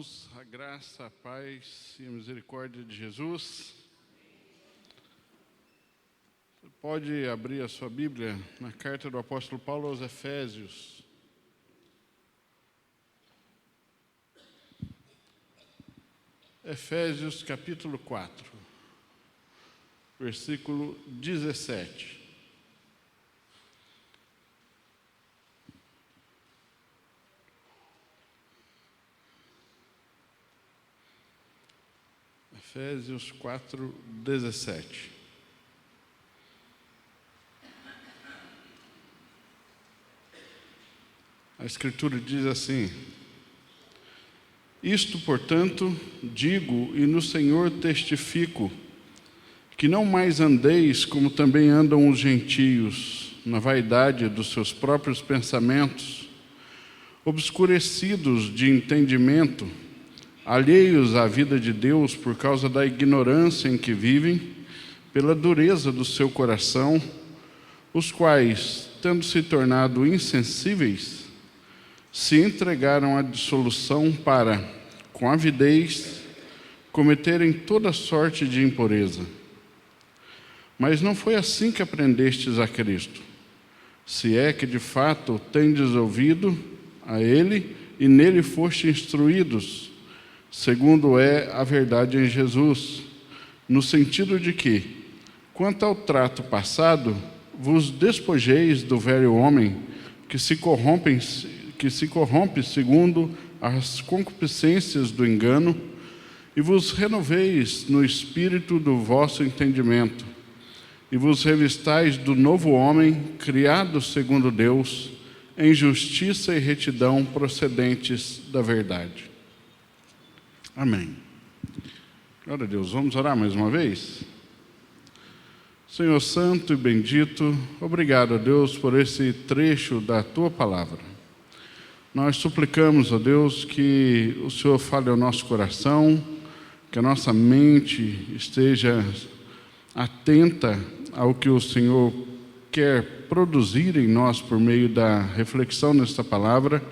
irmãos, a graça, a paz e a misericórdia de Jesus. Você pode abrir a sua Bíblia na carta do apóstolo Paulo aos Efésios. Efésios capítulo 4, versículo 17. Efésios 4, 17. A Escritura diz assim: Isto, portanto, digo e no Senhor testifico, que não mais andeis como também andam os gentios, na vaidade dos seus próprios pensamentos, obscurecidos de entendimento, alheios à vida de Deus por causa da ignorância em que vivem, pela dureza do seu coração, os quais, tendo se tornado insensíveis, se entregaram à dissolução para, com avidez, cometerem toda sorte de impureza. Mas não foi assim que aprendestes a Cristo, se é que de fato tendes ouvido a Ele e nele foste instruídos, segundo é a verdade em Jesus, no sentido de que, quanto ao trato passado, vos despojeis do velho homem que se corrompe segundo as concupiscências do engano, e vos renoveis no espírito do vosso entendimento, e vos revistais do novo homem, criado segundo Deus, em justiça e retidão procedentes da verdade. Amém. Glória a Deus. Vamos orar mais uma vez? Senhor santo e bendito, obrigado a Deus por esse trecho da Tua palavra. Nós suplicamos a Deus que o Senhor fale ao nosso coração, que a nossa mente esteja atenta ao que o Senhor quer produzir em nós por meio da reflexão nesta palavra,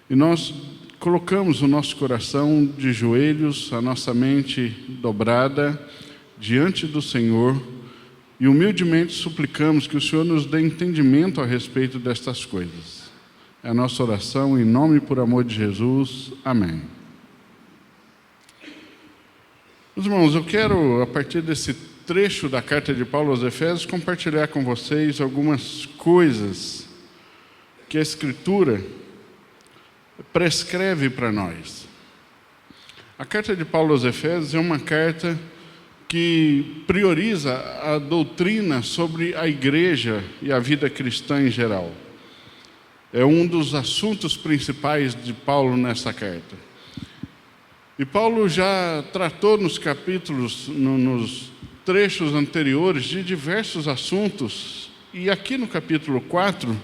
e nós colocamos o nosso coração de joelhos, a nossa mente dobrada diante do Senhor e humildemente suplicamos que o Senhor nos dê entendimento a respeito destas coisas. É a nossa oração em nome e por amor de Jesus. Amém. Meus irmãos, eu quero, a partir desse trecho da carta de Paulo aos Efésios, compartilhar com vocês algumas coisas que a Escritura prescreve para nós. A carta de Paulo aos Efésios é uma carta que prioriza a doutrina sobre a igreja e a vida cristã em geral. É um dos assuntos principais de Paulo nessa carta. E Paulo já tratou nos capítulos, nos trechos anteriores, de diversos assuntos, e aqui no capítulo 4,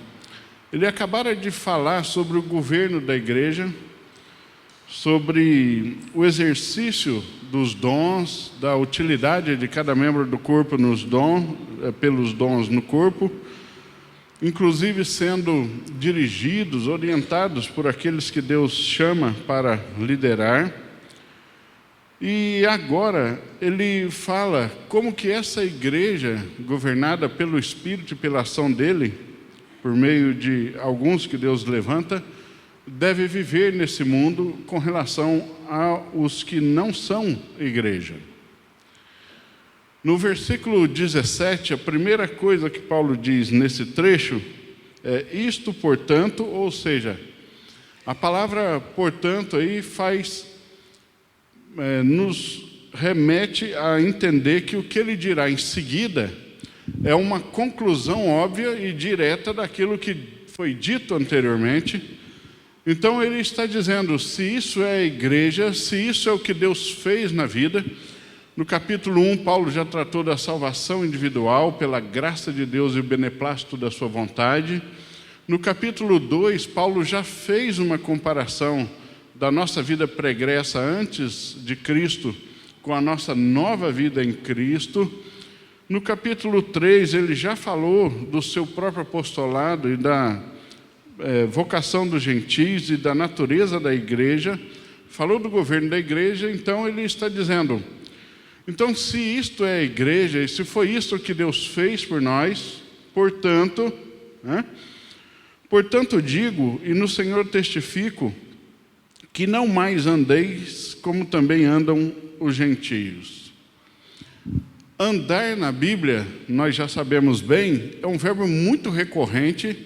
ele acabara de falar sobre o governo da igreja, sobre o exercício dos dons, da utilidade de cada membro do corpo pelos dons no corpo, inclusive sendo dirigidos, orientados por aqueles que Deus chama para liderar. E agora ele fala como que essa igreja, governada pelo Espírito e pela ação dele, por meio de alguns que Deus levanta, deve viver nesse mundo com relação aos que não são igreja. No versículo 17, a primeira coisa que Paulo diz nesse trecho é isto, portanto, ou seja, a palavra portanto aí nos remete a entender que o que ele dirá em seguida é uma conclusão óbvia e direta daquilo que foi dito anteriormente. Então ele está dizendo, se isso é a igreja, se isso é o que Deus fez na vida. No capítulo 1, Paulo já tratou da salvação individual pela graça de Deus e o beneplácito da sua vontade. No capítulo 2, Paulo já fez uma comparação da nossa vida pregressa antes de Cristo com a nossa nova vida em Cristo. No capítulo 3, ele já falou do seu próprio apostolado e da vocação dos gentios e da natureza da igreja, falou do governo da igreja, então ele está dizendo, então se isto é a igreja, e se foi isso que Deus fez por nós, portanto, portanto digo, e no Senhor testifico, que não mais andeis como também andam os gentios. Andar na Bíblia, nós já sabemos bem, é um verbo muito recorrente,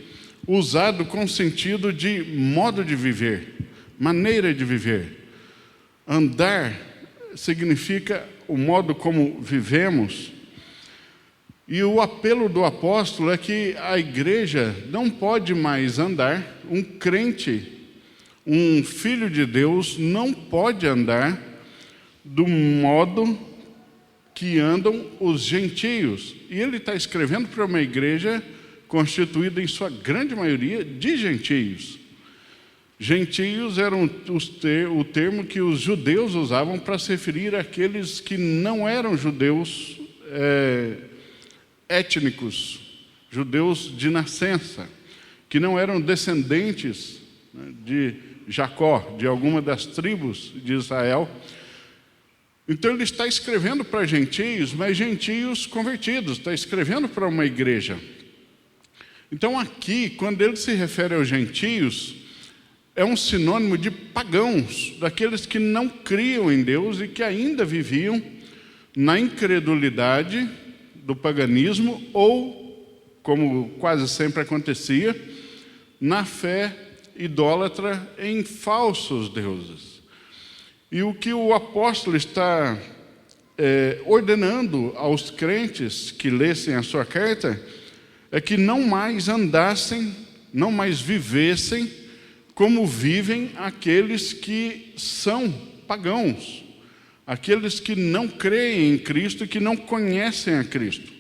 usado com sentido de modo de viver, maneira de viver. Andar significa o modo como vivemos. E o apelo do apóstolo é que a igreja não pode mais andar, um crente, um filho de Deus, não pode andar do modo que andam os gentios. E ele está escrevendo para uma igreja constituída em sua grande maioria de gentios. Gentios eram o termo que os judeus usavam para se referir àqueles que não eram judeus étnicos, judeus de nascença, que não eram descendentes de Jacó, de alguma das tribos de Israel. Então ele está escrevendo para gentios, mas gentios convertidos, está escrevendo para uma igreja. Então aqui, quando ele se refere aos gentios, é um sinônimo de pagãos, daqueles que não criam em Deus e que ainda viviam na incredulidade do paganismo ou, como quase sempre acontecia, na fé idólatra em falsos deuses. E o que o apóstolo está ordenando aos crentes que lessem a sua carta é que não mais andassem, não mais vivessem como vivem aqueles que são pagãos, aqueles que não creem em Cristo e que não conhecem a Cristo.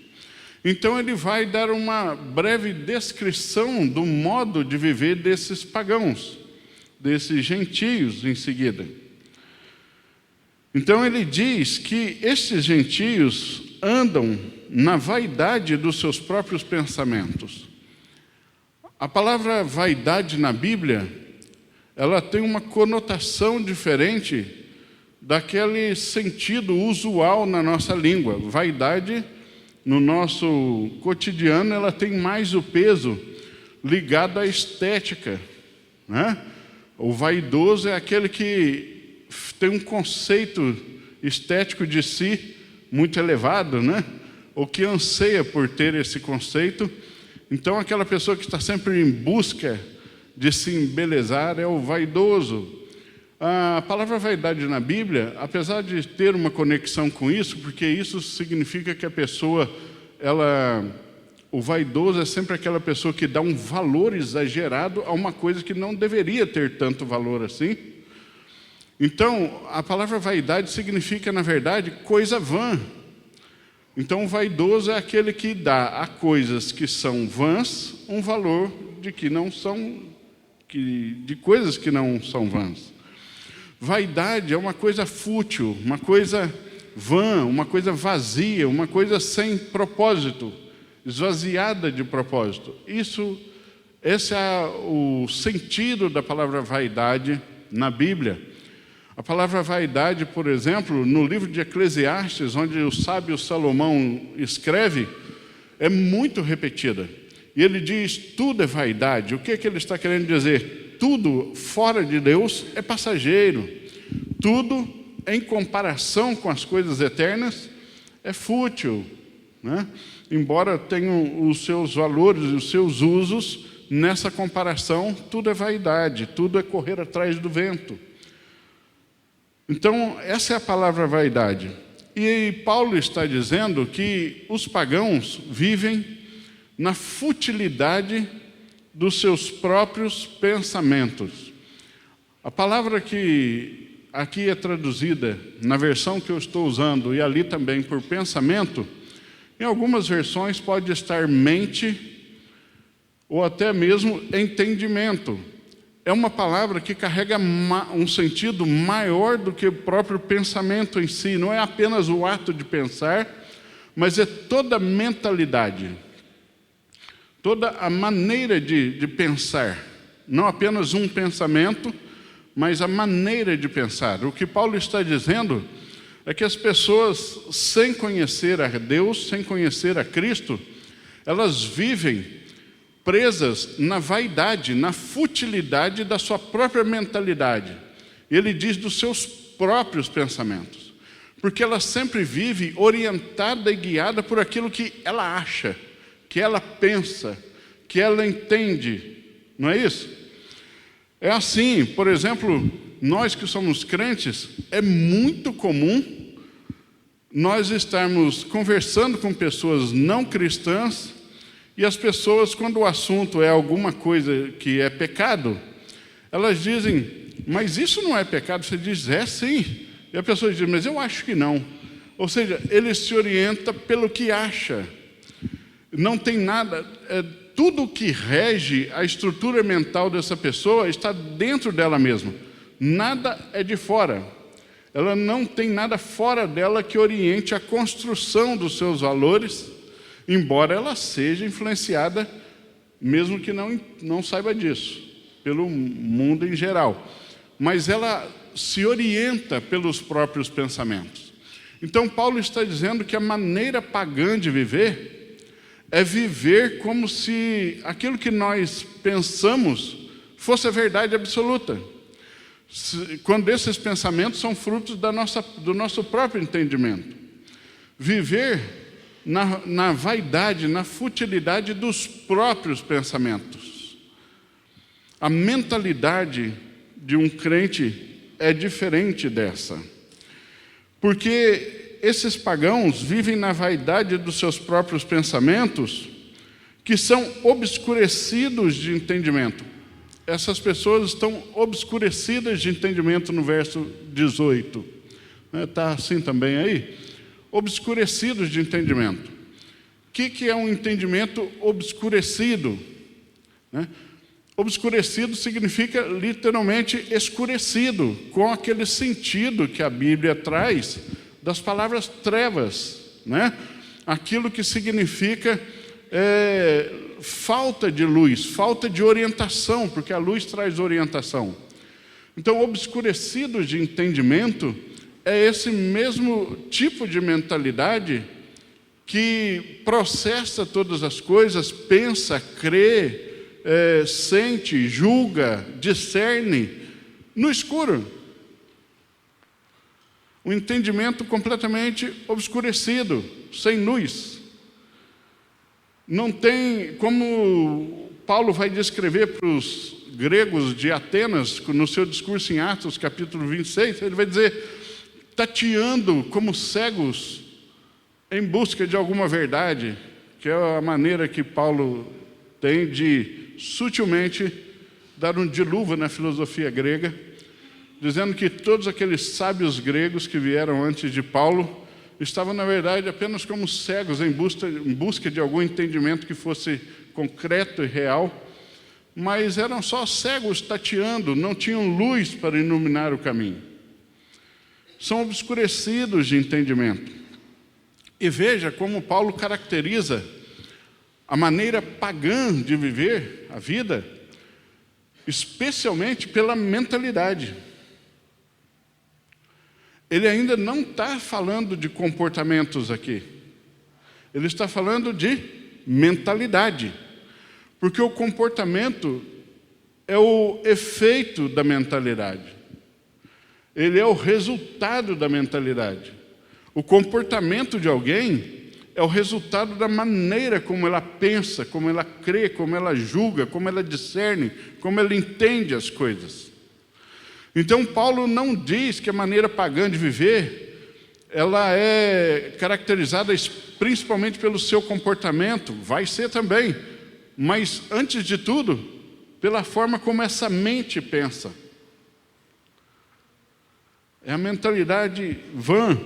Então ele vai dar uma breve descrição do modo de viver desses pagãos, desses gentios em seguida. Então ele diz que estes gentios andam na vaidade dos seus próprios pensamentos. A palavra vaidade na Bíblia, ela tem uma conotação diferente daquele sentido usual na nossa língua. Vaidade, no nosso cotidiano, ela tem mais o peso ligado à estética, né? O vaidoso é aquele que tem um conceito estético de si muito elevado, né? Ou que anseia por ter esse conceito. Então, aquela pessoa que está sempre em busca de se embelezar é o vaidoso. A palavra vaidade na Bíblia, apesar de ter uma conexão com isso, porque isso significa que a pessoa, o vaidoso é sempre aquela pessoa que dá um valor exagerado a uma coisa que não deveria ter tanto valor assim. Então, a palavra vaidade significa, na verdade, coisa vã. Então, o vaidoso é aquele que dá a coisas que são vãs um valor de coisas que não são vãs. Vaidade é uma coisa fútil, uma coisa vã, uma coisa vazia, uma coisa sem propósito, esvaziada de propósito. Esse é o sentido da palavra vaidade na Bíblia. A palavra vaidade, por exemplo, no livro de Eclesiastes, onde o sábio Salomão escreve, é muito repetida. E ele diz, tudo é vaidade. O que ele está querendo dizer? Tudo fora de Deus é passageiro. Tudo, em comparação com as coisas eternas, é fútil, né? Embora tenham os seus valores e os seus usos, nessa comparação, tudo é vaidade, tudo é correr atrás do vento. Então, essa é a palavra vaidade. E Paulo está dizendo que os pagãos vivem na futilidade dos seus próprios pensamentos. A palavra que aqui é traduzida, na versão que eu estou usando, e ali também por pensamento, em algumas versões pode estar mente ou até mesmo entendimento. É uma palavra que carrega um sentido maior do que o próprio pensamento em si. Não é apenas o ato de pensar, mas é toda a mentalidade, toda a maneira de pensar. Não apenas um pensamento, mas a maneira de pensar. O que Paulo está dizendo é que as pessoas, sem conhecer a Deus, sem conhecer a Cristo, elas vivem presas na vaidade, na futilidade da sua própria mentalidade. Ele diz dos seus próprios pensamentos, porque ela sempre vive orientada e guiada por aquilo que ela acha, que ela pensa, que ela entende, não é isso? É assim, por exemplo, nós que somos crentes, é muito comum nós estarmos conversando com pessoas não cristãs e as pessoas, quando o assunto é alguma coisa que é pecado, elas dizem, mas isso não é pecado. Você diz, é sim. E a pessoa diz, mas eu acho que não. Ou seja, ele se orienta pelo que acha. Não tem nada, tudo que rege a estrutura mental dessa pessoa está dentro dela mesma. Nada é de fora. Ela não tem nada fora dela que oriente a construção dos seus valores, embora ela seja influenciada, mesmo que não saiba disso, pelo mundo em geral. Mas ela se orienta pelos próprios pensamentos. Então, Paulo está dizendo que a maneira pagã de viver é viver como se aquilo que nós pensamos fosse a verdade absoluta. Quando esses pensamentos são frutos do nosso próprio entendimento. Viver na vaidade, na futilidade dos próprios pensamentos. A mentalidade de um crente é diferente dessa. Porque esses pagãos vivem na vaidade dos seus próprios pensamentos, que são obscurecidos de entendimento. Essas pessoas estão obscurecidas de entendimento no verso 18. Está assim também aí? Obscurecidos de entendimento. O que é um entendimento obscurecido? Obscurecido significa literalmente escurecido, com aquele sentido que a Bíblia traz das palavras trevas, Aquilo que significa falta de luz, falta de orientação, porque a luz traz orientação. Então, obscurecidos de entendimento é esse mesmo tipo de mentalidade que processa todas as coisas, pensa, crê, sente, julga, discerne no escuro. Um entendimento completamente obscurecido, sem luz. Não tem, como Paulo vai descrever para os gregos de Atenas, no seu discurso em Atos, capítulo 26, ele vai dizer, tateando como cegos em busca de alguma verdade, que é a maneira que Paulo tem de sutilmente dar um dilúvio na filosofia grega, dizendo que todos aqueles sábios gregos que vieram antes de Paulo estavam, na verdade, apenas como cegos em busca de algum entendimento que fosse concreto e real, mas eram só cegos tateando, não tinham luz para iluminar o caminho. São obscurecidos de entendimento. E veja como Paulo caracteriza a maneira pagã de viver a vida, especialmente pela mentalidade. Ele ainda não está falando de comportamentos aqui. Ele está falando de mentalidade. Porque o comportamento é o efeito da mentalidade. Ele é o resultado da mentalidade. O comportamento de alguém é o resultado da maneira como ela pensa, como ela crê, como ela julga, como ela discerne, como ela entende as coisas. Então, Paulo não diz que a maneira pagã de viver, ela é caracterizada principalmente pelo seu comportamento, vai ser também, mas, antes de tudo, pela forma como essa mente pensa. É a mentalidade vã,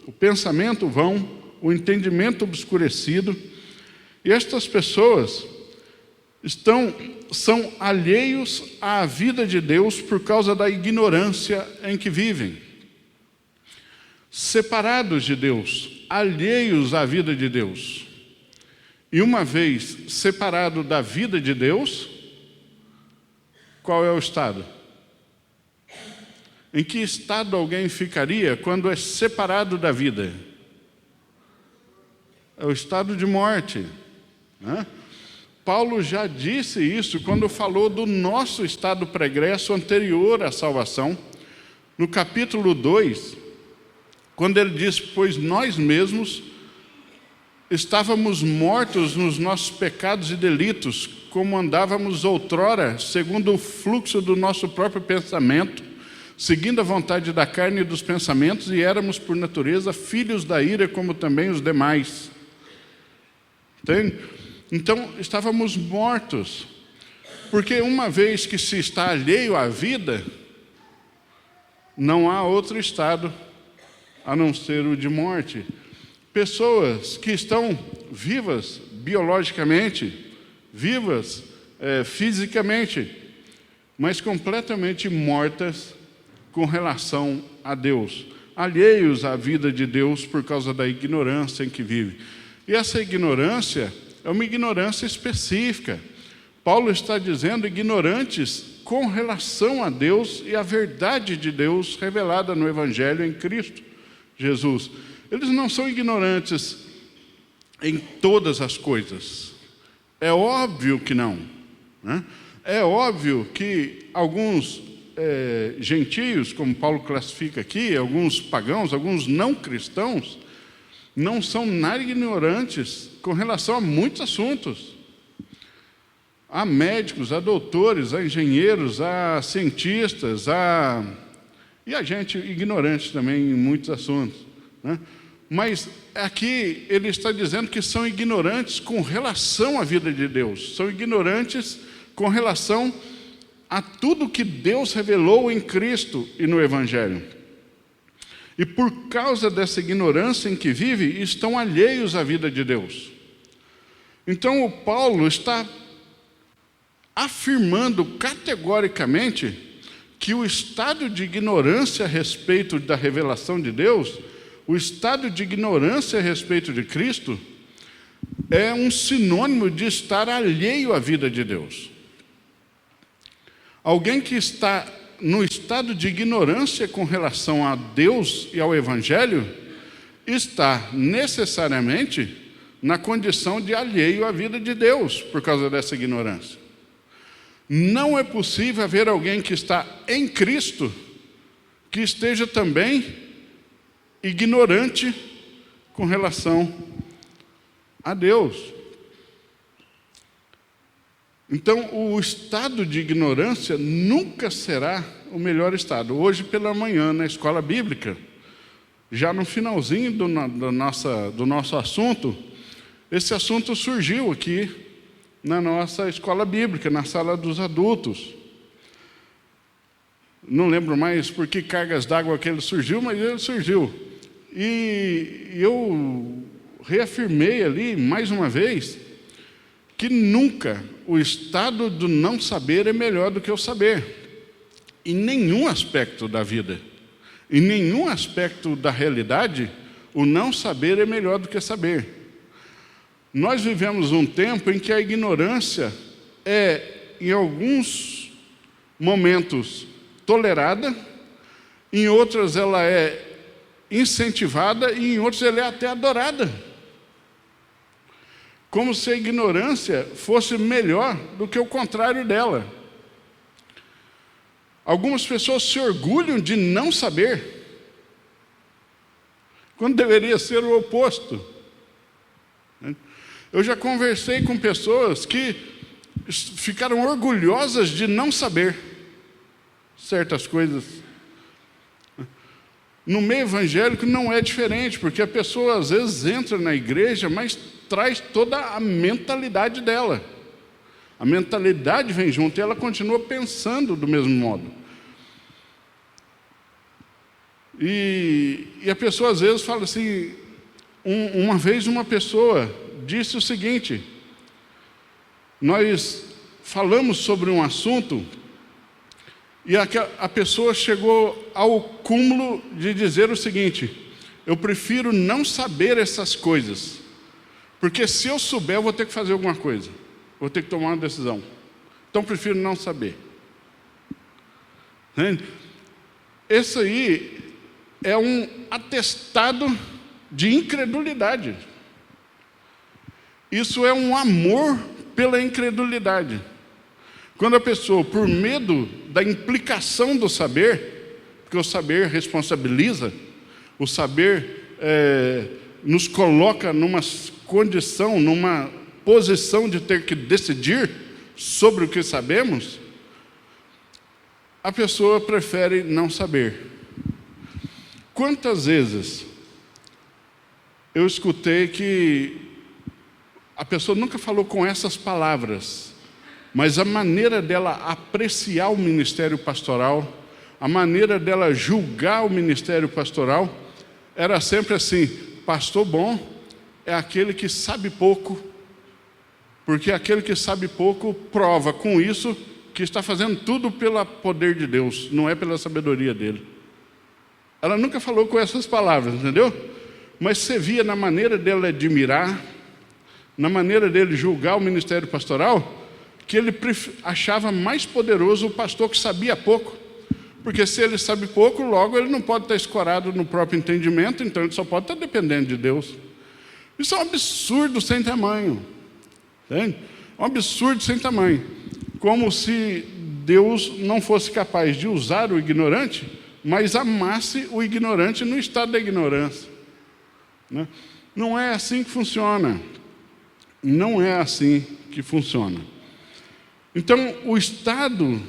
o pensamento vão, o entendimento obscurecido, e estas pessoas são alheios à vida de Deus por causa da ignorância em que vivem. Separados de Deus, alheios à vida de Deus. E uma vez separado da vida de Deus, qual é o estado? Em que estado alguém ficaria quando é separado da vida? É o estado de morte, né? Paulo já disse isso quando falou do nosso estado pregresso anterior à salvação, no capítulo 2, quando ele diz: pois nós mesmos estávamos mortos nos nossos pecados e delitos, como andávamos outrora, segundo o fluxo do nosso próprio pensamento, seguindo a vontade da carne e dos pensamentos, e éramos, por natureza, filhos da ira, como também os demais. Entende? Então, estávamos mortos, porque uma vez que se está alheio à vida, não há outro estado a não ser o de morte. Pessoas que estão vivas biologicamente, vivas fisicamente, mas completamente mortas com relação a Deus, alheios à vida de Deus por causa da ignorância em que vive. E essa ignorância é uma ignorância específica. Paulo está dizendo ignorantes com relação a Deus e a verdade de Deus revelada no Evangelho em Cristo Jesus. Eles não são ignorantes em todas as coisas. É óbvio que não, né? É óbvio que alguns gentios, como Paulo classifica aqui, alguns pagãos, alguns não cristãos, não são nada ignorantes com relação a muitos assuntos. Há médicos, há doutores, há engenheiros, há cientistas, e há gente ignorante também em muitos assuntos, né? Mas aqui ele está dizendo que são ignorantes com relação à vida de Deus, são ignorantes com relação a tudo que Deus revelou em Cristo e no Evangelho. E por causa dessa ignorância em que vive, estão alheios à vida de Deus. Então o Paulo está afirmando categoricamente que o estado de ignorância a respeito da revelação de Deus, o estado de ignorância a respeito de Cristo, é um sinônimo de estar alheio à vida de Deus. Alguém que está no estado de ignorância com relação a Deus e ao Evangelho, está necessariamente na condição de alheio à vida de Deus, por causa dessa ignorância. Não é possível haver alguém que está em Cristo, que esteja também ignorante com relação a Deus. Então, o estado de ignorância nunca será o melhor estado. Hoje pela manhã, na escola bíblica, já no finalzinho do nosso assunto, esse assunto surgiu aqui na nossa escola bíblica, na sala dos adultos. Não lembro mais por que cargas d'água que ele surgiu, mas ele surgiu. E eu reafirmei ali, mais uma vez, que nunca o estado do não saber é melhor do que o saber. Em nenhum aspecto da vida, em nenhum aspecto da realidade, o não saber é melhor do que saber. Nós vivemos um tempo em que a ignorância é, em alguns momentos, tolerada, em outros ela é incentivada e em outros ela é até adorada. Como se a ignorância fosse melhor do que o contrário dela. Algumas pessoas se orgulham de não saber, quando deveria ser o oposto. Eu já conversei com pessoas que ficaram orgulhosas de não saber certas coisas. No meio evangélico não é diferente, porque a pessoa às vezes entra na igreja, mas traz toda a mentalidade dela. A mentalidade vem junto e ela continua pensando do mesmo modo. E a pessoa às vezes fala assim, uma vez uma pessoa disse o seguinte: nós falamos sobre um assunto e a pessoa chegou ao cúmulo de dizer o seguinte: eu prefiro não saber essas coisas, porque se eu souber eu vou ter que fazer alguma coisa, vou ter que tomar uma decisão, então prefiro não saber. Entende? Esse aí é um atestado de incredulidade. Isso é um amor pela incredulidade. Quando a pessoa, por medo da implicação do saber, porque o saber responsabiliza, o saber nos coloca numa condição, numa posição de ter que decidir sobre o que sabemos, a pessoa prefere não saber. Quantas vezes eu escutei que a pessoa nunca falou com essas palavras, mas a maneira dela apreciar o ministério pastoral, a maneira dela julgar o ministério pastoral, era sempre assim: pastor bom é aquele que sabe pouco, porque aquele que sabe pouco prova com isso que está fazendo tudo pelo poder de Deus, não é pela sabedoria dele. Ela nunca falou com essas palavras, entendeu? Mas você via na maneira dela admirar, na maneira dele julgar o ministério pastoral, que ele achava mais poderoso o pastor que sabia pouco. Porque se ele sabe pouco, logo ele não pode estar escorado no próprio entendimento, então ele só pode estar dependendo de Deus. Isso é um absurdo sem tamanho. Entende? Um absurdo sem tamanho. Como se Deus não fosse capaz de usar o ignorante, mas amasse o ignorante no estado da ignorância. Né? Não é assim que funciona. Não é assim que funciona. Então, o estado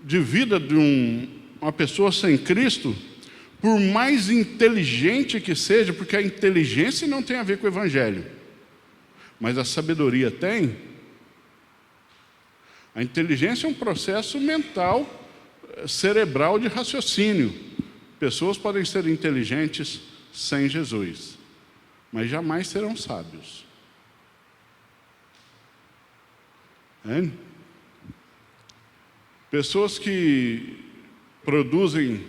de vida de uma pessoa sem Cristo, por mais inteligente que seja, porque a inteligência não tem a ver com o Evangelho, mas a sabedoria tem. A inteligência é um processo mental, cerebral de raciocínio. Pessoas podem ser inteligentes sem Jesus, mas jamais serão sábios. Pessoas que produzem,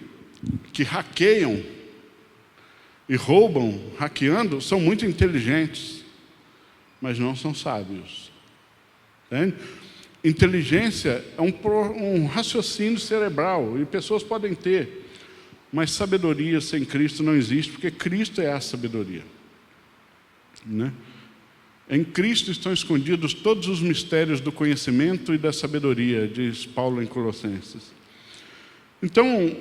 que hackeiam e roubam, hackeando, são muito inteligentes, mas não são sábios. Entende? Inteligência é um raciocínio cerebral, e pessoas podem ter, mas sabedoria sem Cristo não existe, porque Cristo é a sabedoria. Né? Em Cristo estão escondidos todos os mistérios do conhecimento e da sabedoria, diz Paulo em Colossenses. Então,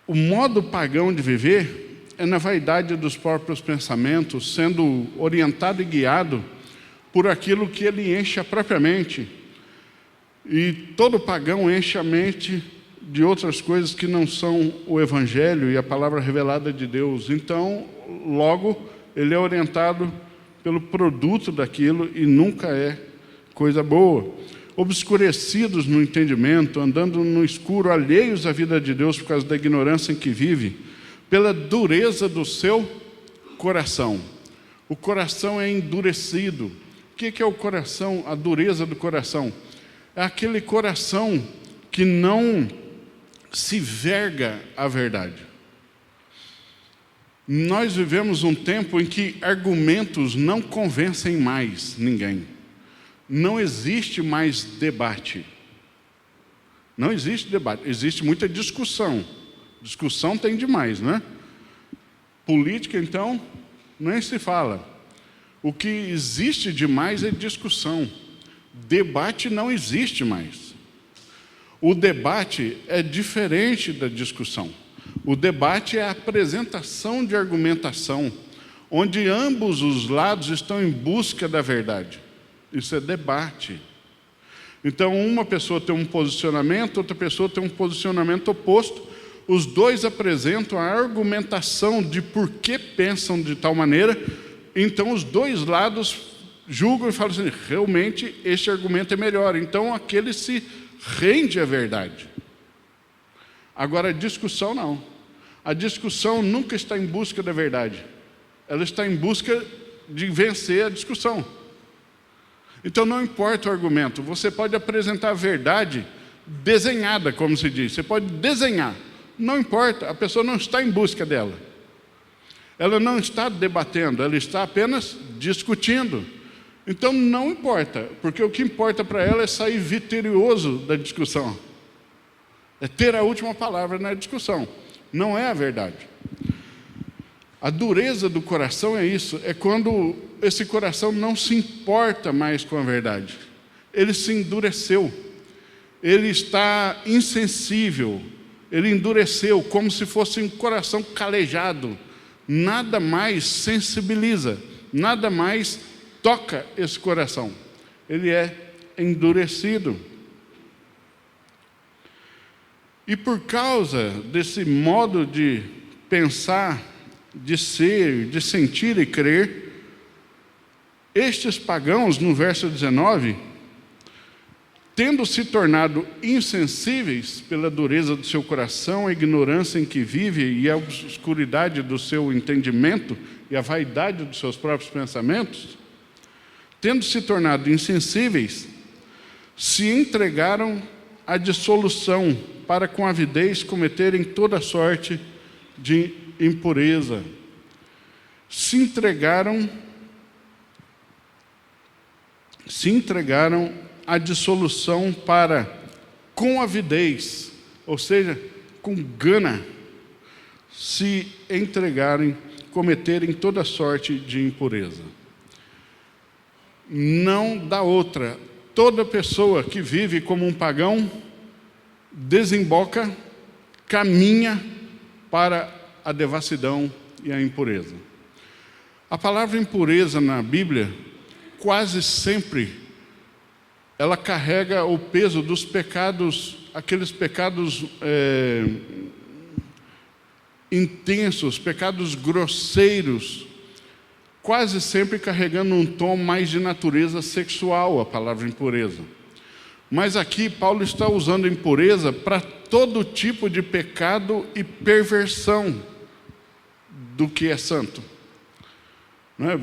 o modo pagão de viver é na vaidade dos próprios pensamentos, sendo orientado e guiado por aquilo que ele enche a própria mente. E todo pagão enche a mente de outras coisas que não são o Evangelho e a palavra revelada de Deus. Então, logo, ele é orientado pelo produto daquilo e nunca é coisa boa. Obscurecidos no entendimento, andando no escuro, alheios à vida de Deus por causa da ignorância em que vive, pela dureza do seu coração. O coração é endurecido. O que é o coração, a dureza do coração? É aquele coração que não se verga à verdade. Nós vivemos um tempo em que argumentos não convencem mais ninguém. Não existe mais debate. Não existe debate, existe muita discussão. Discussão tem demais, né? Política, então, nem se fala. O que existe demais é discussão. Debate não existe mais. O debate é diferente da discussão. O debate é a apresentação de argumentação, onde ambos os lados estão em busca da verdade. Isso é debate. Então, uma pessoa tem um posicionamento, outra pessoa tem um posicionamento oposto. Os dois apresentam a argumentação de por que pensam de tal maneira. Então, os dois lados julgam e falam assim: realmente, este argumento é melhor. Então, aquele se rende à verdade. Agora, a discussão não. A discussão nunca está em busca da verdade. Ela está em busca de vencer a discussão. Então, não importa o argumento. Você pode apresentar a verdade desenhada, como se diz. Você pode desenhar. Não importa, a pessoa não está em busca dela. Ela não está debatendo, ela está apenas discutindo. Então, não importa, porque o que importa para ela é sair vitorioso da discussão. é ter a última palavra na discussão. Não é a verdade. A dureza do coração é isso, é quando esse coração não se importa mais com a verdade. Ele se endureceu, ele está insensível, ele endureceu como se fosse um coração calejado. Nada mais sensibiliza, nada mais toca esse coração. Ele é endurecido. E por causa desse modo de pensar, de ser, de sentir e crer, estes pagãos, no verso 19, tendo se tornado insensíveis pela dureza do seu coração, a ignorância em que vive e a obscuridade do seu entendimento e a vaidade dos seus próprios pensamentos, tendo se tornado insensíveis, se entregaram à dissolução para com avidez cometerem toda sorte de impureza. Se entregaram à dissolução para, com avidez, ou seja, com gana, se entregarem, cometerem toda sorte de impureza. Não dá outra. Toda pessoa que vive como um pagão desemboca, caminha para a devassidão e a impureza. A palavra impureza na Bíblia, quase sempre, ela carrega o peso dos pecados, aqueles pecados intensos, pecados grosseiros, quase sempre carregando um tom mais de natureza sexual, a palavra impureza. Mas aqui Paulo está usando impureza para todo tipo de pecado e perversão do que é santo. Não é?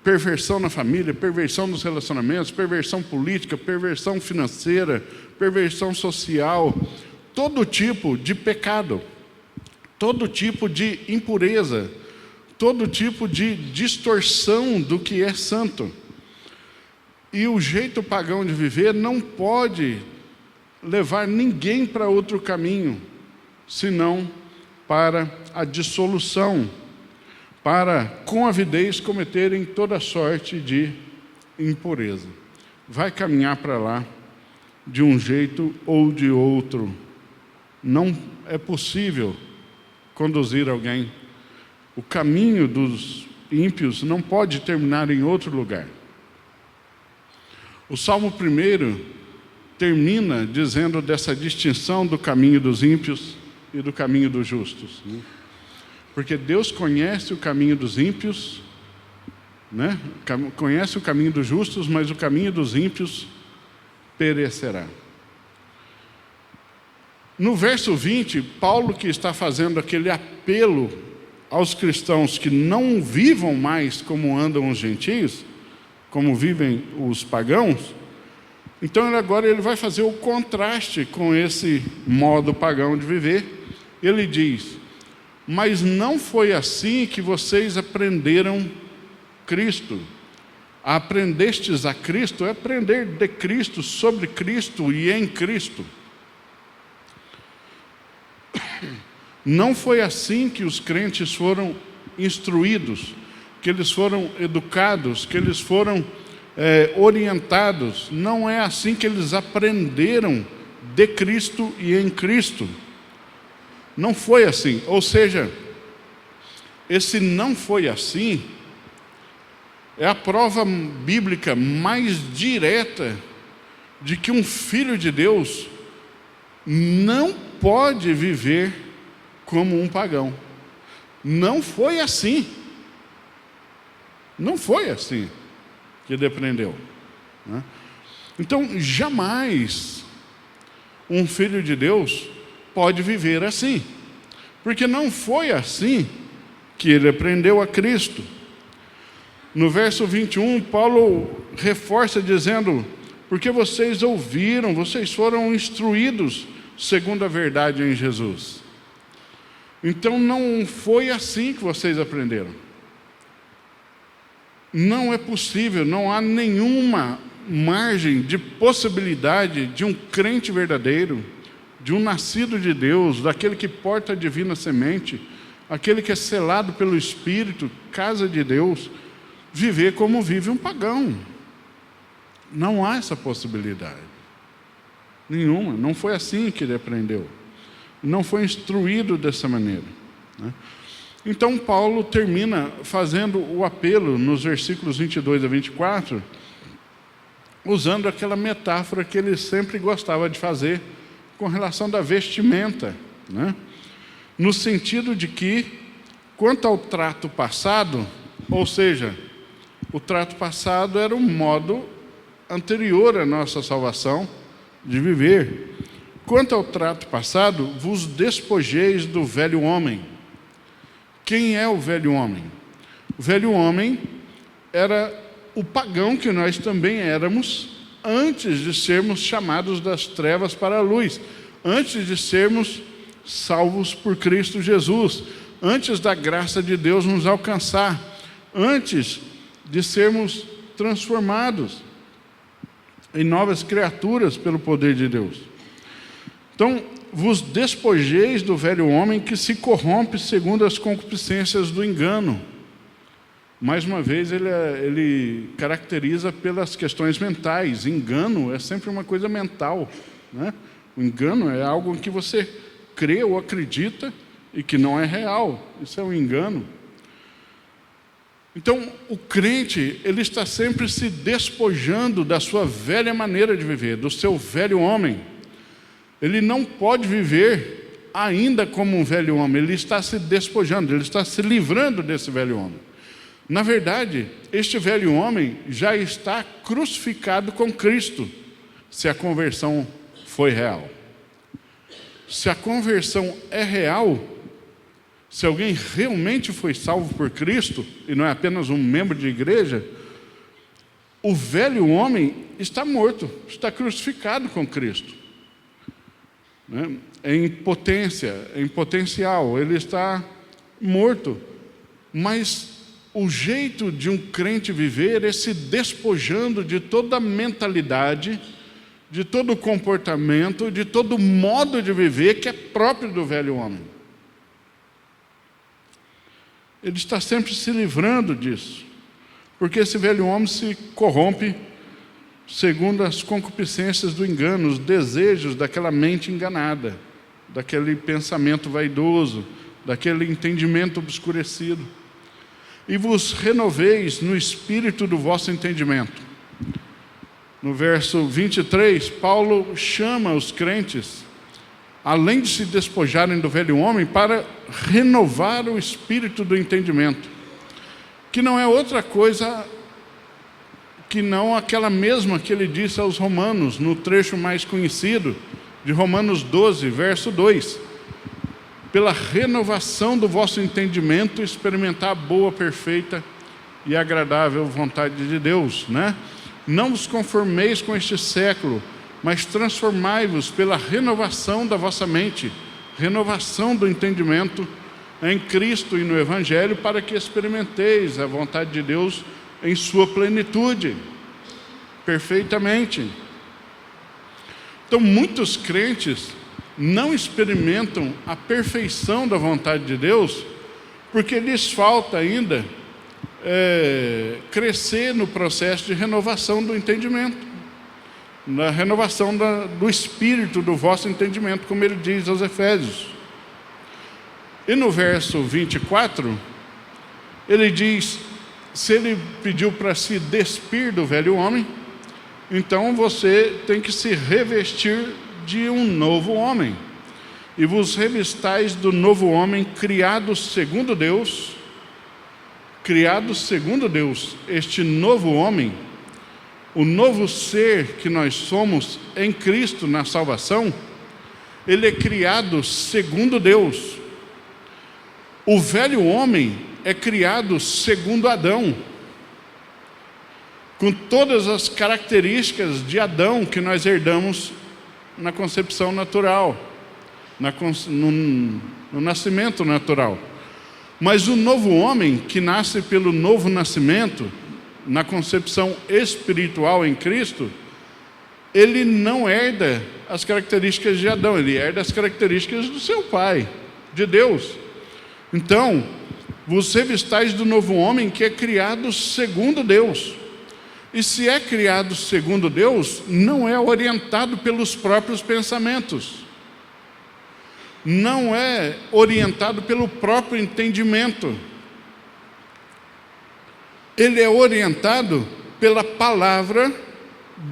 Perversão na família, perversão nos relacionamentos, perversão política, perversão financeira, perversão social, todo tipo de pecado, todo tipo de impureza, todo tipo de distorção do que é santo. E o jeito pagão de viver não pode levar ninguém para outro caminho, senão para a dissolução, para, com avidez, cometerem toda sorte de impureza. Vai caminhar para lá de um jeito ou de outro. Não é possível conduzir alguém. O caminho dos ímpios não pode terminar em outro lugar. O Salmo 1 termina dizendo dessa distinção do caminho dos ímpios e do caminho dos justos, né? Porque Deus conhece o caminho dos ímpios, né? Conhece o caminho dos justos, mas o caminho dos ímpios perecerá. No verso 20, Paulo, que está fazendo aquele apelo aos cristãos que não vivam mais como andam os gentios, como vivem os pagãos, então agora ele vai fazer o contraste com esse modo pagão de viver. Ele diz: mas não foi assim que vocês aprenderam Cristo. Aprendestes a Cristo é aprender de Cristo, sobre Cristo e em Cristo. Não foi assim que os crentes foram instruídos, que eles foram educados, que eles foram orientados. Não é assim que eles aprenderam de Cristo e em Cristo. Não foi assim. Ou seja, esse não foi assim é a prova bíblica mais direta de que um filho de Deus não pode viver como um pagão. Não foi assim. Não foi assim que ele aprendeu, né? Então, jamais um filho de Deus pode viver assim, porque não foi assim que ele aprendeu a Cristo. No verso 21, Paulo reforça dizendo: porque vocês ouviram, vocês foram instruídos segundo a verdade em Jesus. Então não foi assim que vocês aprenderam. Não é possível, não há nenhuma margem de possibilidade de um crente verdadeiro, de um nascido de Deus, daquele que porta a divina semente, aquele que é selado pelo Espírito, casa de Deus, viver como vive um pagão. Não há essa possibilidade. Nenhuma. Não foi assim que ele aprendeu. Não foi instruído dessa maneira, né? Então Paulo termina fazendo o apelo nos versículos 22 a 24, usando aquela metáfora que ele sempre gostava de fazer com relação da vestimenta, né? No sentido de que, quanto ao trato passado, ou seja, o trato passado era um modo anterior à nossa salvação de viver. Quanto ao trato passado, vos despojeis do velho homem. Quem é o velho homem? O velho homem era o pagão que nós também éramos antes de sermos chamados das trevas para a luz, antes de sermos salvos por Cristo Jesus, antes da graça de Deus nos alcançar, antes de sermos transformados em novas criaturas pelo poder de Deus. Então, vos despojeis do velho homem que se corrompe segundo as concupiscências do engano. Mais uma vez, ele caracteriza pelas questões mentais. Engano é sempre uma coisa mental, né? O engano é algo que você crê ou acredita e que não é real. Isso é um engano. Então, o crente, ele está sempre se despojando da sua velha maneira de viver, do seu velho homem. Ele não pode viver ainda como um velho homem, ele está se despojando, ele está se livrando desse velho homem. Na verdade, este velho homem já está crucificado com Cristo, se a conversão foi real. Se a conversão é real, se alguém realmente foi salvo por Cristo, e não é apenas um membro de igreja, o velho homem está morto, está crucificado com Cristo. Em potência, em potencial, ele está morto. Mas o jeito de um crente viver é se despojando de toda a mentalidade, de todo o comportamento, de todo o modo de viver que é próprio do velho homem. Ele está sempre se livrando disso, porque esse velho homem se corrompe segundo as concupiscências do engano, os desejos daquela mente enganada, daquele pensamento vaidoso, daquele entendimento obscurecido. E vos renoveis no espírito do vosso entendimento. No verso 23, Paulo chama os crentes, além de se despojarem do velho homem, para renovar o espírito do entendimento, que não é outra coisa que não aquela mesma que ele disse aos romanos, no trecho mais conhecido, de Romanos 12, verso 2. Pela renovação do vosso entendimento, experimentar a boa, perfeita e agradável vontade de Deus, né? Não vos conformeis com este século, mas transformai-vos pela renovação da vossa mente, renovação do entendimento em Cristo e no Evangelho, para que experimenteis a vontade de Deus em sua plenitude, perfeitamente. Então, muitos crentes não experimentam a perfeição da vontade de Deus, porque lhes falta ainda crescer no processo de renovação do entendimento, na renovação do espírito do vosso entendimento, como ele diz aos Efésios. E no verso 24, ele diz: se ele pediu para se despir do velho homem, então você tem que se revestir de um novo homem. E vos revistais do novo homem, criado segundo Deus. Criado segundo Deus. Este novo homem, o novo ser que nós somos em Cristo na salvação, ele é criado segundo Deus. O velho homem é criado segundo Adão, com todas as características de Adão que nós herdamos na concepção natural, no nascimento natural. Mas o novo homem, que nasce pelo novo nascimento, na concepção espiritual em Cristo, ele não herda as características de Adão, ele herda as características do seu pai, de Deus. Então, vos revistais do novo homem que é criado segundo Deus. E se é criado segundo Deus, não é orientado pelos próprios pensamentos. Não é orientado pelo próprio entendimento. Ele é orientado pela palavra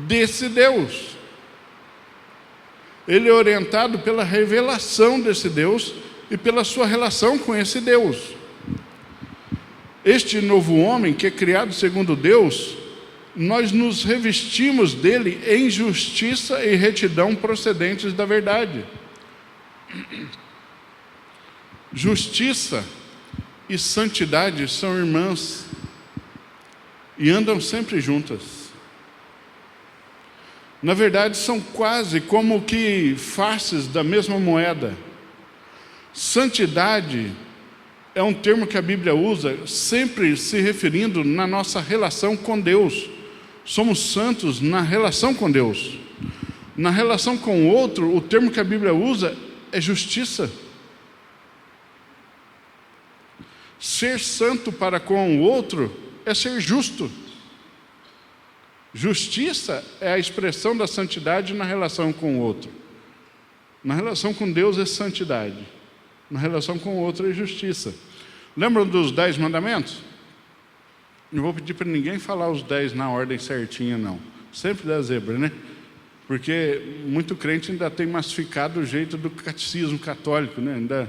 desse Deus. Ele é orientado pela revelação desse Deus e pela sua relação com esse Deus. Este novo homem que é criado segundo Deus, nós nos revestimos dele em justiça e retidão procedentes da verdade. Justiça e santidade são irmãs e andam sempre juntas. Na verdade, são quase como que faces da mesma moeda. Santidade é um termo que a Bíblia usa sempre se referindo na nossa relação com Deus. Somos santos na relação com Deus. Na relação com o outro, o termo que a Bíblia usa é justiça. Ser santo para com o outro é ser justo. Justiça é a expressão da santidade na relação com o outro. Na relação com Deus é santidade. Na relação com o outro é justiça. Lembram dos 10 mandamentos? Não vou pedir para ninguém falar os 10 na ordem certinha, não. Sempre dá zebra, né? Porque muito crente ainda tem massificado o jeito do catecismo católico, né?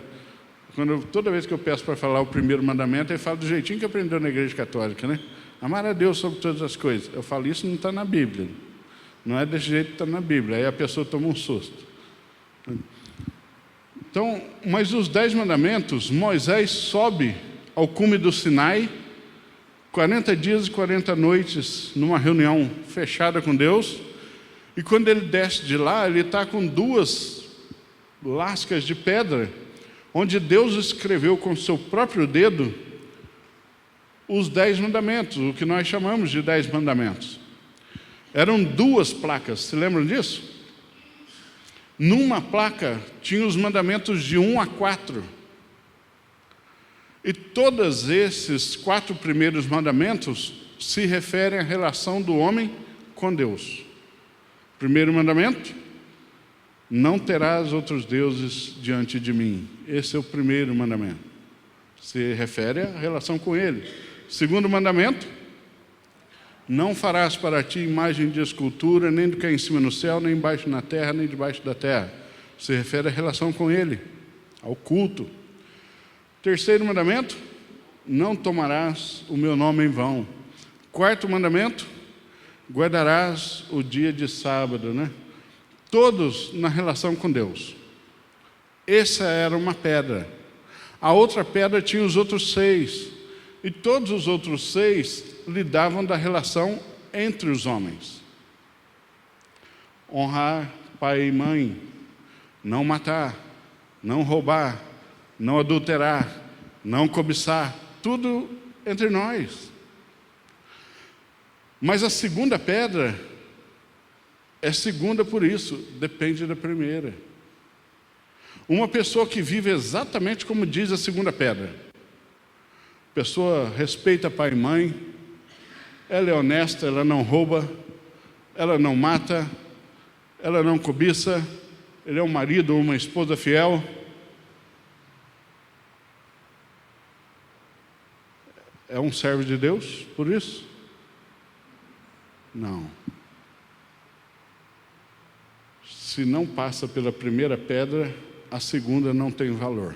Toda vez que eu peço para falar o primeiro mandamento, ele fala do jeitinho que aprendeu na igreja católica, né? Amar a Deus sobre todas as coisas. Eu falo, isso não está na Bíblia. Não é desse jeito que está na Bíblia. Aí a pessoa toma um susto. Então, mas os 10 mandamentos, Moisés sobe ao cume do Sinai, 40 dias e 40 noites, numa reunião fechada com Deus, e quando ele desce de lá, ele está com 2 lascas de pedra, onde Deus escreveu com seu próprio dedo os 10 mandamentos, o que nós chamamos de 10 mandamentos. Eram 2 placas, se lembram disso? Numa placa tinha os mandamentos de 1 a 4. E todos esses 4 primeiros mandamentos se referem à relação do homem com Deus. Primeiro mandamento: não terás outros deuses diante de mim. Esse é o primeiro mandamento. Se refere à relação com Ele. Segundo mandamento: não farás para ti imagem de escultura, nem do que é em cima no céu, nem embaixo na terra, nem debaixo da terra. Se refere à relação com Ele, ao culto. Terceiro mandamento: não tomarás o meu nome em vão. Quarto mandamento: guardarás o dia de sábado, né? Todos na relação com Deus. Essa era uma pedra. A outra pedra tinha os outros 6. E todos os outros 6 lidavam da relação entre os homens. Honrar pai e mãe, não matar, não roubar, não adulterar, não cobiçar, tudo entre nós. Mas a segunda pedra é segunda por isso, depende da primeira. Uma pessoa que vive exatamente como diz a segunda pedra. A pessoa respeita pai e mãe, ela é honesta, ela não rouba, ela não mata, ela não cobiça, ele é um marido ou uma esposa fiel. É um servo de Deus por isso? Não. Se não passa pela primeira pedra, a segunda não tem valor.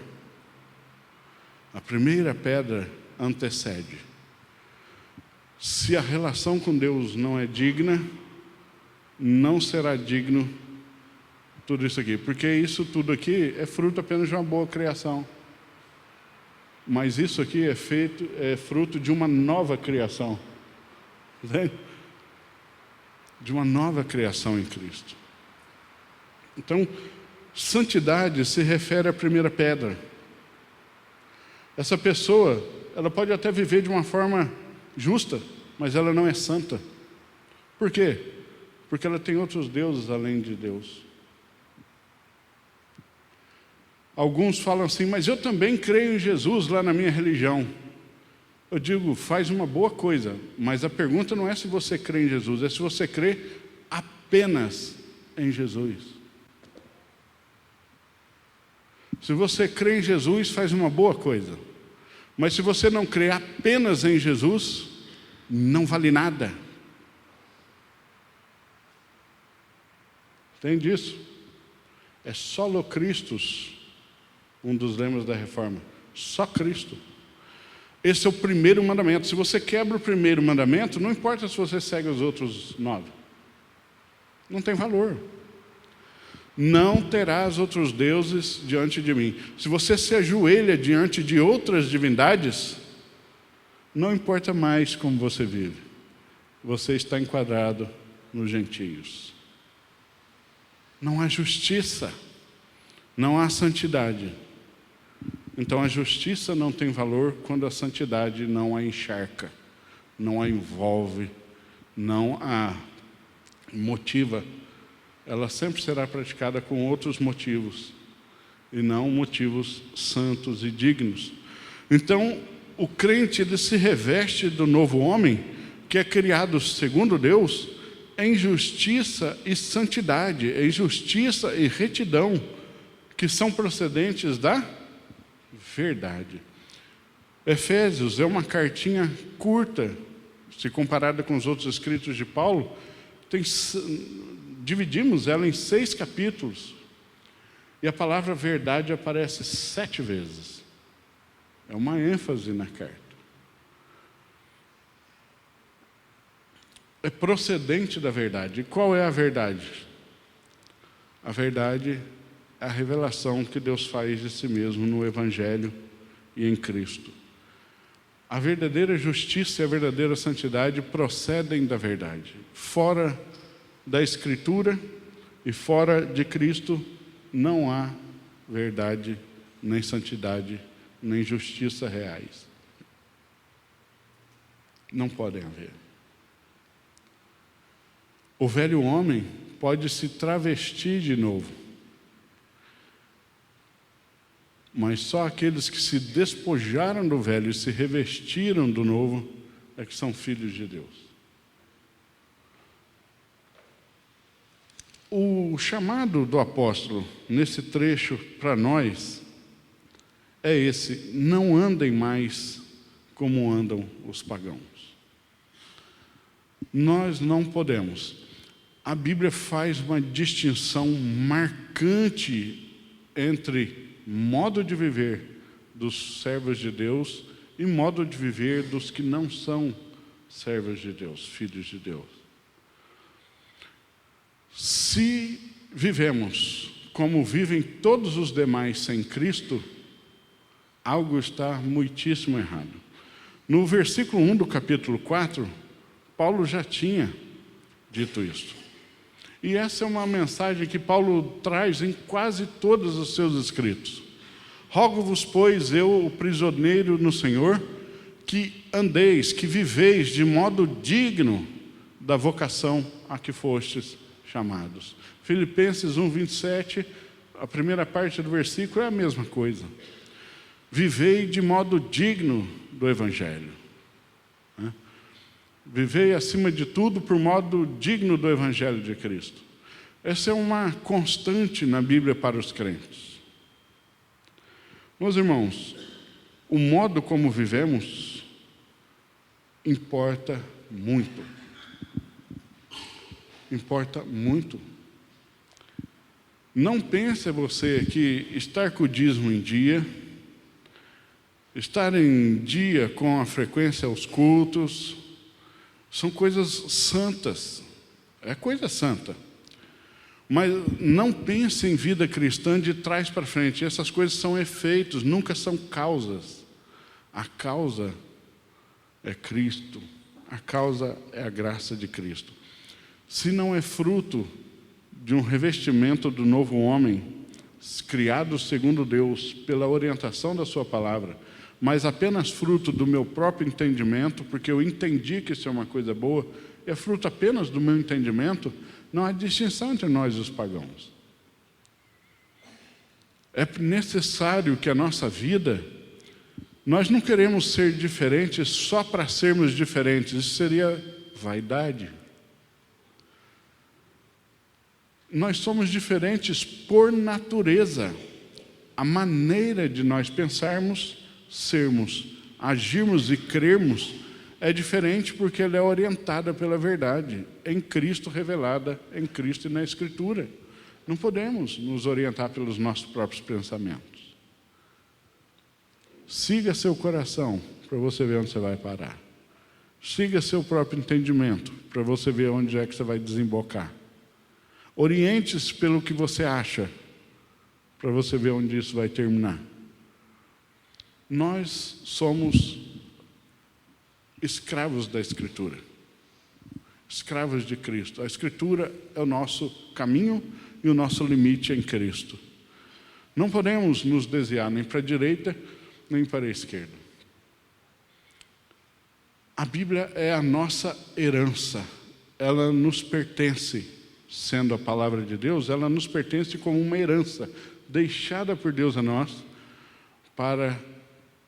A primeira pedra antecede. Se a relação com Deus não é digna, não será digno tudo isso aqui. Porque isso tudo aqui é fruto apenas de uma boa criação. Mas isso aqui é fruto de uma nova criação. Entende? De uma nova criação em Cristo. Então, santidade se refere à primeira pedra. Essa pessoa, ela pode até viver de uma forma justa, mas ela não é santa. Por quê? porque ela tem outros deuses além de Deus. Alguns falam assim, mas eu também creio em Jesus lá na minha religião. Eu digo, faz uma boa coisa, mas a pergunta não é se você crê em Jesus, é se você crê apenas em Jesus. Se você crê em Jesus, faz uma boa coisa. Mas se você não crê apenas em Jesus, não vale nada. Entende isso? É solo Christus, um dos lemas da reforma. Só Cristo. Esse é o primeiro mandamento. Se você quebra o primeiro mandamento, não importa se você segue os outros 9. Não tem valor. Não terás outros deuses diante de mim. Se você se ajoelha diante de outras divindades, não importa mais como você vive. Você está enquadrado nos gentios. Não há justiça. Não há santidade. Então a justiça não tem valor quando a santidade não a encharca, não a envolve, não a motiva. Ela sempre será praticada com outros motivos, e não motivos santos e dignos. Então, o crente ele se reveste do novo homem, que é criado segundo Deus, em justiça e santidade, em justiça e retidão, que são procedentes da verdade. Efésios é uma cartinha curta, se comparada com os outros escritos de Paulo. Dividimos ela em 6 capítulos. E a palavra verdade aparece 7 vezes. É uma ênfase na carta. É procedente da verdade. E qual é a verdade? A verdade é a revelação que Deus faz de si mesmo no Evangelho e em Cristo. A verdadeira justiça e a verdadeira santidade procedem da verdade. Fora da Escritura e fora de Cristo não há verdade, nem santidade, nem justiça reais. Não podem haver. O velho homem pode se travestir de novo, mas só aqueles que se despojaram do velho e se revestiram do novo é que são filhos de Deus. O chamado do apóstolo nesse trecho para nós é esse: não andem mais como andam os pagãos. Nós não podemos. A Bíblia faz uma distinção marcante entre modo de viver dos servos de Deus e modo de viver dos que não são servos de Deus, filhos de Deus. Se vivemos como vivem todos os demais sem Cristo, algo está muitíssimo errado. No versículo 1 do capítulo 4, Paulo já tinha dito isso. E essa é uma mensagem que Paulo traz em quase todos os seus escritos. Rogo-vos, pois, eu, o prisioneiro no Senhor, que andeis, que viveis de modo digno da vocação a que fostes chamados. Filipenses 1:27, a primeira parte do versículo é a mesma coisa. Vivei de modo digno do Evangelho. Vivei, acima de tudo, por modo digno do Evangelho de Cristo. Essa é uma constante na Bíblia para os crentes. Meus irmãos, o modo como vivemos importa muito. Importa muito. Não pense você que estar com o dízimo em dia, estar em dia com a frequência aos cultos, são coisas santas, é coisa santa. Mas não pense em vida cristã de trás para frente. Essas coisas são efeitos, nunca são causas. A causa é Cristo, a causa é a graça de Cristo. Se não é fruto de um revestimento do novo homem, criado segundo Deus, pela orientação da sua palavra, mas apenas fruto do meu próprio entendimento, porque eu entendi que isso é uma coisa boa, é fruto apenas do meu entendimento, Não há distinção entre nós e os pagãos. É necessário que a nossa vida, nós não queremos ser diferentes só para sermos diferentes, isso seria vaidade. Nós somos diferentes por natureza. A maneira de nós pensarmos, sermos, agirmos e crermos é diferente porque ela é orientada pela verdade, em Cristo revelada, em Cristo e na Escritura. Não podemos nos orientar pelos nossos próprios pensamentos. Siga seu coração para você ver onde você vai parar. Siga seu próprio entendimento para você ver onde é que você vai desembocar. Oriente-se pelo que você acha, para você ver onde isso vai terminar. Nós somos escravos da Escritura, escravos de Cristo. A Escritura é o nosso caminho e o nosso limite em Cristo. Não podemos nos desviar nem para a direita, nem para a esquerda. A Bíblia é a nossa herança, ela nos pertence. Sendo a palavra de Deus, ela nos pertence como uma herança deixada por Deus a nós, para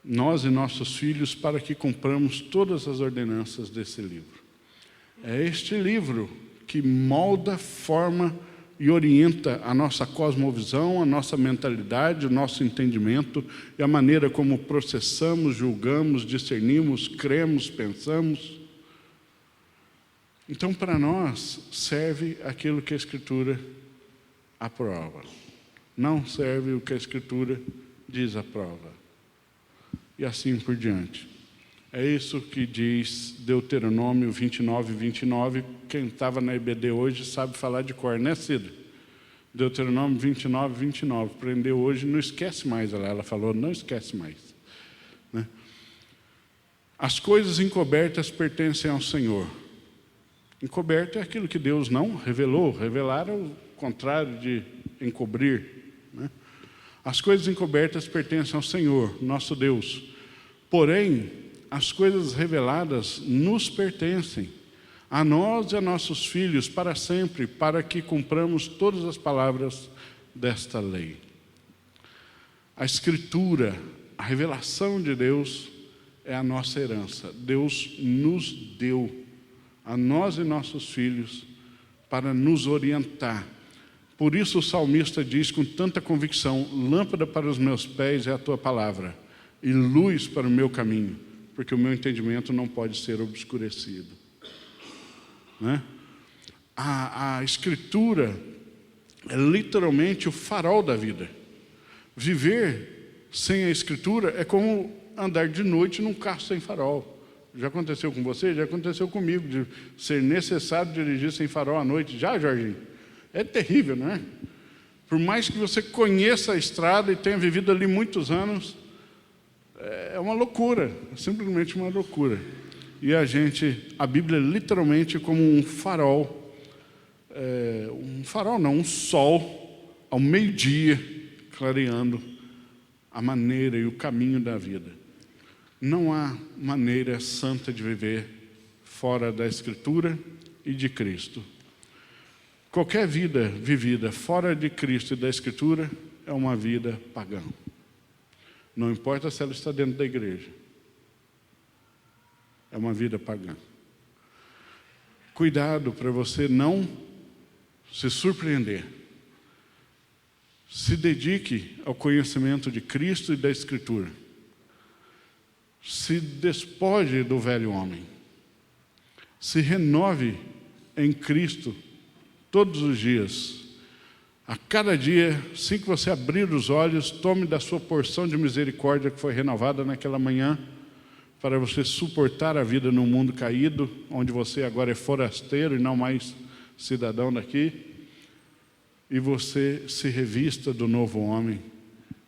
nós e nossos filhos, para que cumpramos todas as ordenanças desse livro. É este livro que molda, forma e orienta a nossa cosmovisão, a nossa mentalidade, o nosso entendimento e a maneira como processamos, julgamos, discernimos, cremos, pensamos. Então, para nós, serve aquilo que a Escritura aprova. Não serve o que a Escritura diz aprova. E assim por diante. É isso que diz Deuteronômio 29, 29. Quem estava na EBD hoje sabe falar de cor, né, Cida? Deuteronômio 29, 29. Aprendeu hoje, não esquece mais. Ela falou, não esquece mais. Né? As coisas encobertas pertencem ao Senhor. Encoberto é aquilo que Deus não revelou. Revelar é o contrário de encobrir, né? As coisas encobertas pertencem ao Senhor, nosso Deus. Porém, as coisas reveladas nos pertencem, a nós e a nossos filhos, para sempre, para que cumpramos todas as palavras desta lei. A Escritura, a revelação de Deus, é a nossa herança. Deus nos deu a nós e nossos filhos, para nos orientar. Por isso o salmista diz com tanta convicção, lâmpada para os meus pés é a tua palavra, e luz para o meu caminho, porque o meu entendimento não pode ser obscurecido. Né? A Escritura é literalmente o farol da vida. Viver sem a Escritura é como andar de noite num carro sem farol. Já aconteceu com você? Já aconteceu comigo, de ser necessário dirigir sem farol à noite. Já, Jorginho? É terrível, não é? Por mais que você conheça a estrada e tenha vivido ali muitos anos, é uma loucura, é simplesmente uma loucura. E a Bíblia é literalmente como um farol, um sol, ao meio-dia, clareando a maneira e o caminho da vida. Não há maneira santa de viver fora da Escritura e de Cristo. Qualquer vida vivida fora de Cristo e da Escritura é uma vida pagã. Não importa se ela está dentro da igreja. É uma vida pagã. Cuidado para você não se surpreender. Se dedique ao conhecimento de Cristo e da Escritura. Se despoje do velho homem. Se renove em Cristo todos os dias. A cada dia, assim que você abrir os olhos, tome da sua porção de misericórdia que foi renovada naquela manhã, para você suportar a vida num mundo caído, onde você agora é forasteiro e não mais cidadão daqui, e você se revista do novo homem,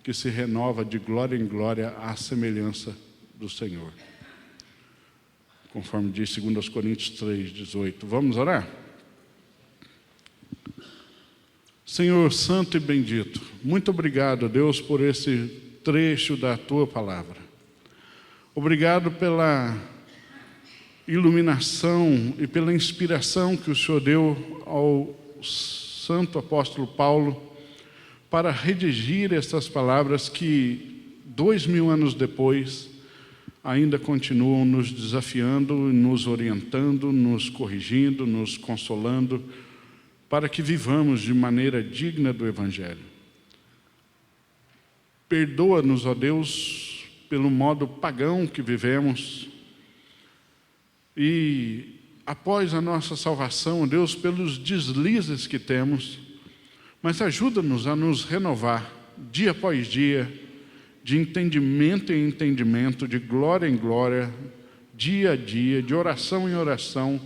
que se renova de glória em glória à semelhança do Senhor. Conforme diz 2 Coríntios 3, 18. Vamos orar? Senhor santo e bendito, muito obrigado, Deus, por esse trecho da Tua Palavra. Obrigado pela iluminação e pela inspiração que o Senhor deu ao santo apóstolo Paulo para redigir estas palavras que 2000 anos depois ainda continuam nos desafiando, nos orientando, nos corrigindo, nos consolando, para que vivamos de maneira digna do Evangelho. Perdoa-nos, ó Deus, pelo modo pagão que vivemos e, após a nossa salvação, Deus, pelos deslizes que temos, mas ajuda-nos a nos renovar dia após dia, de entendimento em entendimento, de glória em glória, dia a dia, de oração em oração,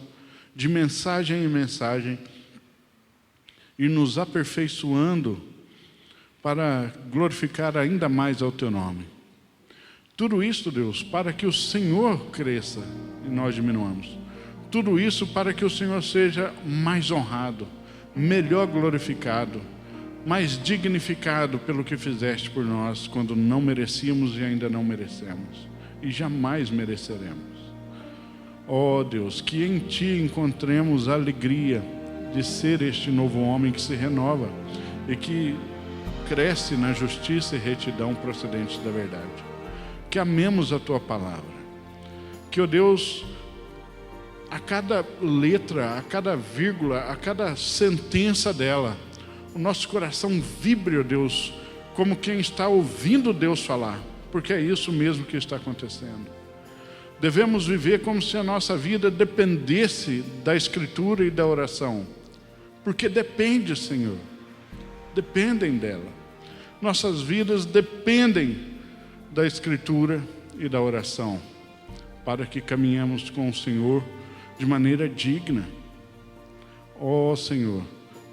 de mensagem em mensagem, e nos aperfeiçoando para glorificar ainda mais ao Teu nome. Tudo isso, Deus, para que o Senhor cresça e nós diminuamos. Tudo isso para que o Senhor seja mais honrado, melhor glorificado, mais dignificado pelo que fizeste por nós, quando não merecíamos e ainda não merecemos, e jamais mereceremos. Ó Deus, que em Ti encontremos a alegria de ser este novo homem que se renova e que cresce na justiça e retidão procedentes da verdade. Que amemos a Tua palavra. Que, ó Deus, a cada letra, a cada vírgula, a cada sentença dela, o nosso coração vibre, ó Deus, como quem está ouvindo Deus falar, porque é isso mesmo que está acontecendo. Devemos viver como se a nossa vida dependesse da Escritura e da oração, porque depende, Senhor, dependem dela. Nossas vidas dependem da Escritura e da oração, para que caminhemos com o Senhor de maneira digna. Ó Senhor,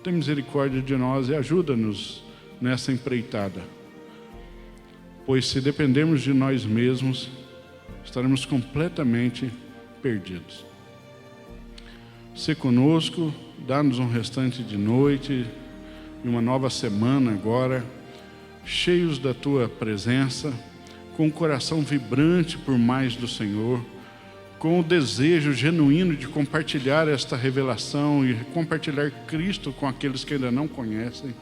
tem misericórdia de nós e ajuda-nos nessa empreitada, pois se dependermos de nós mesmos, estaremos completamente perdidos. Se conosco, dá-nos um restante de noite e uma nova semana agora, cheios da Tua presença, com o coração vibrante por mais do Senhor, com o desejo genuíno de compartilhar esta revelação e compartilhar Cristo com aqueles que ainda não conhecem,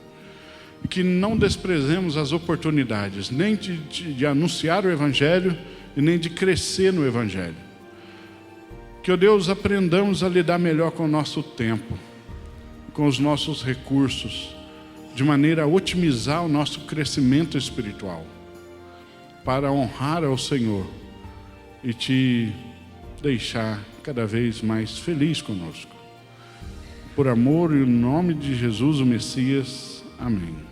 e que não desprezemos as oportunidades, nem de anunciar o Evangelho e nem de crescer no Evangelho. Que, ó Deus, aprendamos a lidar melhor com o nosso tempo, com os nossos recursos, de maneira a otimizar o nosso crescimento espiritual, para honrar ao Senhor e Te deixar cada vez mais feliz conosco. Por amor e em nome de Jesus, o Messias. Amém.